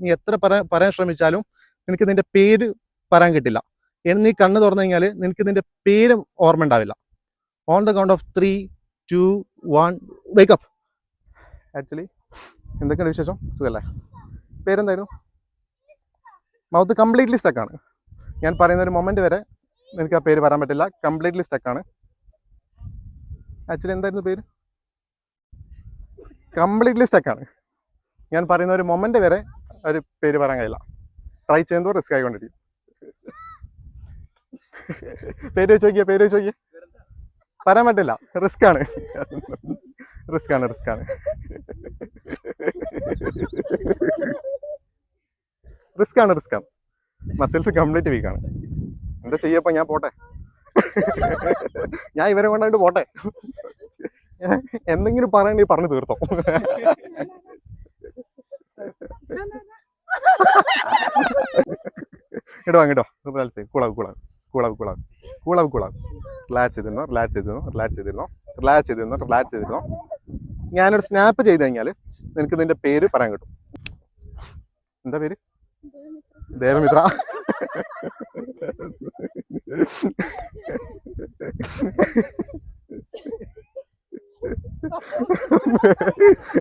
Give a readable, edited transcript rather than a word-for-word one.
നീ എത്ര പറയാൻ ശ്രമിച്ചാലും നിനക്ക് നിന്റെ പേര് പറയാൻ കിട്ടില്ല. നീ കണ്ണ് തുറന്നു കഴിഞ്ഞാൽ നിനക്ക് നിന്റെ പേരും ഓർമ്മ ഉണ്ടാവില്ല. On the count of 3, 2, 1 wake up. Actually എന്തൊക്കെയാണ് വിശേഷം? സുഖല്ലേ? പേരെന്തായിരുന്നു? മൗത്ത് കംപ്ലീറ്റ്ലി സ്റ്റക്കാണ്. ഞാൻ പറയുന്ന ഒരു മൊമെന്റ് വരെ എനിക്ക് ആ പേര് പറയാൻ പറ്റില്ല. കംപ്ലീറ്റ്ലി സ്റ്റക്കാണ്. ആക്ച്വലി എന്തായിരുന്നു പേര്? കംപ്ലീറ്റ്ലി സ്റ്റക്കാണ്. ഞാൻ പറയുന്ന ഒരു മൊമെന്റ് വരെ ഒരു പേര് പറയാൻ കഴിയില്ല. ട്രൈ ചെയ്യുമ്പോൾ റിസ്ക് ആയിക്കൊണ്ടിരിക്കും. പേര് വെച്ച് നോക്കിയേ പറയാൻ പറ്റില്ല. റിസ്ക്കാണ്. മസിൽസ് കംപ്ലീറ്റ് വീക്കാണ്. എന്താ ചെയ്യപ്പോ? ഞാൻ പോട്ടെ. ഞാൻ ഇവരെ കൊണ്ടായിട്ട് പോട്ടെ. എന്തെങ്കിലും പറയണ്ടെങ്കിൽ പറഞ്ഞു തീർത്തോ. ഇടോ കൂളാവ്. റിലാക്സ് ചെയ്തിരുന്നോ. ഞാനൊരു സ്നാപ്പ് ചെയ്ത് കഴിഞ്ഞാൽ നിനക്ക് നിന്റെ പേര് പറയാൻ കിട്ടും. എന്താ പേര്? ദേവമിത്ര.